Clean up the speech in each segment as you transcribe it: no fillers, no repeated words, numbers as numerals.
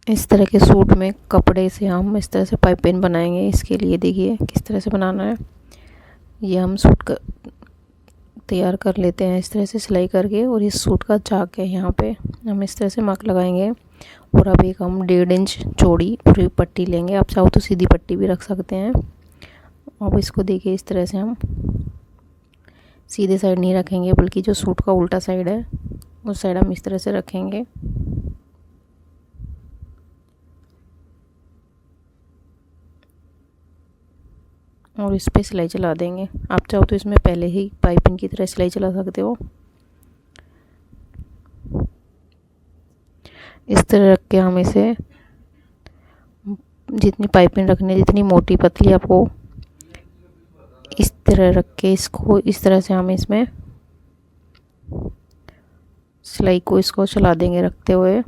इस तरह के सूट में कपड़े से हम इस तरह से पाइपिंग बनाएंगे। इसके लिए देखिए किस तरह से बनाना है। ये हम सूट तैयार कर लेते हैं इस तरह से सिलाई करके, और इस सूट का चाक है यहाँ पे हम इस तरह से मार्क लगाएंगे। और अब एक हम 1.5 इंच चौड़ी पूरी पट्टी लेंगे, आप चाहो तो सीधी पट्टी भी रख सकते हैं। अब इसको देखिए इस तरह से हम सीधे साइड नहीं रखेंगे, बल्कि जो सूट का उल्टा साइड है उस साइड हम इस तरह से रखेंगे। और इस पे सिलाई चला देंगे। आप चाहो तो इसमें पहले ही पाइपिंग की तरह सिलाई चला सकते हो। इस तरह रख के हम इसे जितनी पाइपिंग रखनी है, जितनी मोटी पतली आपको, इस तरह रख के इसको इस तरह से हम इसमें सिलाई को इसको चला देंगे रखते हुए।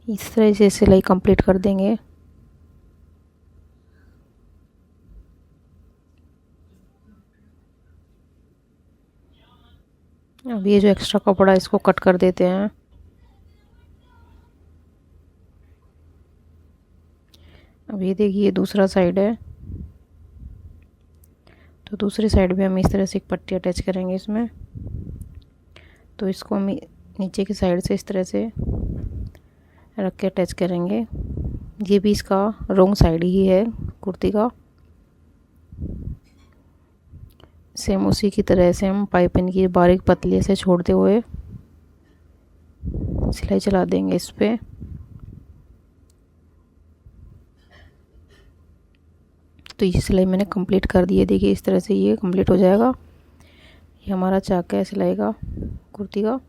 इस तरह से सिलाई कंप्लीट कर देंगे। अब ये जो एक्स्ट्रा कपड़ा है इसको कट कर देते हैं। अब ये देखिए दूसरा साइड है, तो दूसरी साइड भी हम इस तरह से एक पट्टी अटैच करेंगे इसमें। तो इसको हम नीचे की साइड से इस तरह से रख के अटैच करेंगे। ये भी इसका रॉन्ग साइड ही है कुर्ती का। सेम उसी की तरह से हम पाइपिंग की बारीक पतली से छोड़ते हुए सिलाई चला देंगे इस पे। तो ये सिलाई मैंने कंप्लीट कर दी है। देखिए इस तरह से ये कंप्लीट हो जाएगा। ये हमारा चाक है सिलाई का कुर्ती का।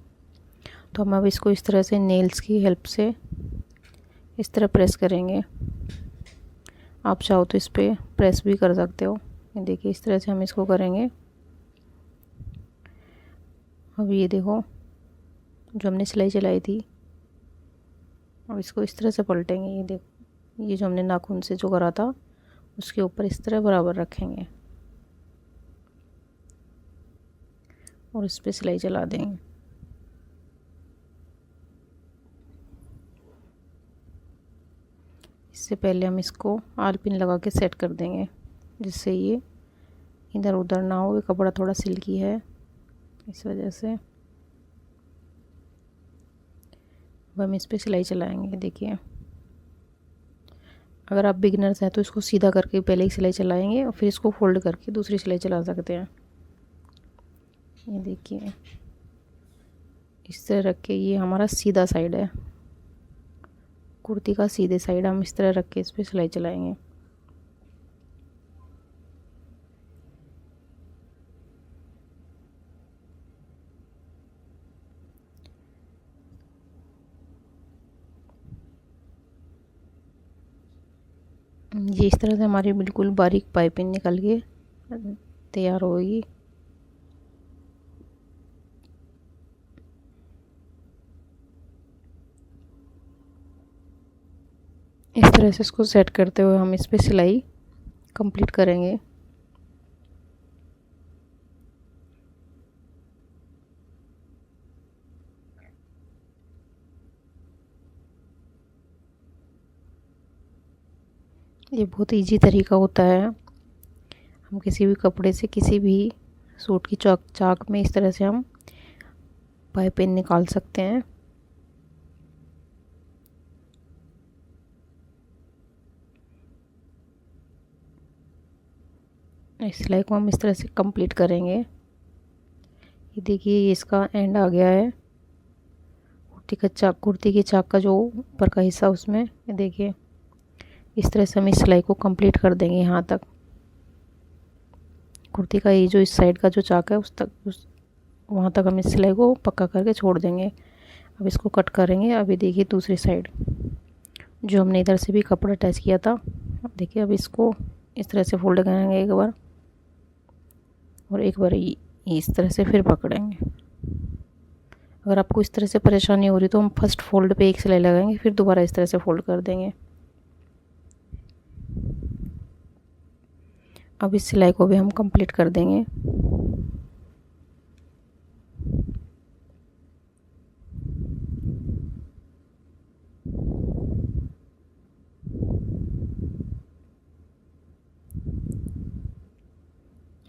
तो हम अब इसको इस तरह से नेल्स की हेल्प से इस तरह प्रेस करेंगे। आप चाहो तो इस पर प्रेस भी कर सकते हो। ये देखिए इस तरह से हम इसको करेंगे। अब ये देखो जो हमने सिलाई चलाई थी, अब इसको इस तरह से पलटेंगे। ये देखो ये जो हमने नाखून से जो करा था उसके ऊपर इस तरह बराबर रखेंगे और इस पर सिलाई चला देंगे। इससे पहले हम इसको आल पिन लगा के सेट कर देंगे, जिससे ये इधर उधर ना हो। ये कपड़ा थोड़ा सिल्की है इस वजह से। अब हम इस पर सिलाई चलाएंगे। देखिए अगर आप बिगिनर्स हैं तो इसको सीधा करके पहले ही सिलाई चलाएंगे और फिर इसको फोल्ड करके दूसरी सिलाई चला सकते हैं। ये देखिए इस तरह रख के, ये हमारा सीधा साइड है कुर्ती का, सीधे साइड हम इस तरह रख के इस पर सिलाई चलाएंगे। ये इस तरह से हमारी बिल्कुल बारीक पाइपिंग निकल के तैयार होगी। इस तरह से इसको सेट करते हुए हम इस पे सिलाई कंप्लीट करेंगे। ये बहुत इजी तरीका होता है। हम किसी भी कपड़े से किसी भी सूट की चाक में इस तरह से हम पाइपिंग निकाल सकते हैं। इस सिलाई को हम इस तरह से कंप्लीट करेंगे। ये देखिए ये इसका एंड आ गया है कुर्ती की चाक का जो ऊपर का हिस्सा, उसमें ये देखिए इस तरह से हम इस सिलाई को कंप्लीट कर देंगे। यहाँ तक कुर्ती का ये जो इस साइड का जो चाक है वहाँ तक हम इस सिलाई को पक्का करके छोड़ देंगे। अब इसको कट करेंगे। अभी देखिए दूसरी साइड जो हमने इधर से भी कपड़ा अटैच किया था, देखिए अब इसको इस तरह से फोल्ड करेंगे एक बार, और एक बार इस तरह से फिर पकड़ेंगे। अगर आपको इस तरह से परेशानी हो रही तो हम फर्स्ट फोल्ड पे एक सिलाई लगाएंगे, फिर दोबारा इस तरह से फोल्ड कर देंगे। अब इस सिलाई को भी हम कंप्लीट कर देंगे।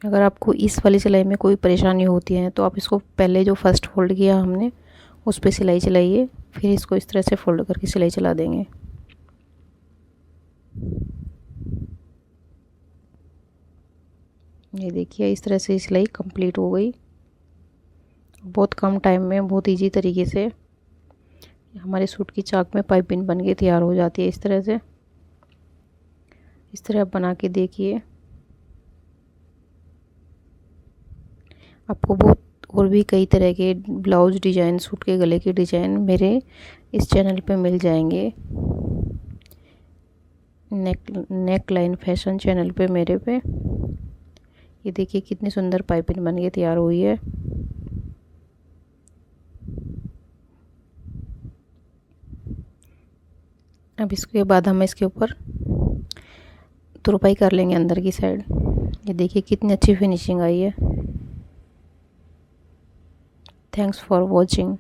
अगर आपको इस वाली सिलाई में कोई परेशानी होती है तो आप इसको पहले जो फर्स्ट फोल्ड किया हमने उस पे सिलाई चलाइए, फिर इसको इस तरह से फोल्ड करके सिलाई चला देंगे। ये देखिए इस तरह से सिलाई कंप्लीट हो गई। बहुत कम टाइम में बहुत इजी तरीके से हमारे सूट की चाक में पाइपिंग बन के तैयार हो जाती है। इस तरह से, इस तरह आप बना के देखिए। आपको बहुत और भी कई तरह के ब्लाउज डिजाइन, सूट के गले के डिजाइन मेरे इस चैनल पे मिल जाएंगे। नेक लाइन फैशन चैनल पे मेरे पे। ये देखिए कितनी सुंदर पाइपिंग बन के तैयार हुई है। अब इसके बाद हम इसके ऊपर तुरपाई कर लेंगे अंदर की साइड। ये देखिए कितनी अच्छी फिनिशिंग आई है। Thanks for watching.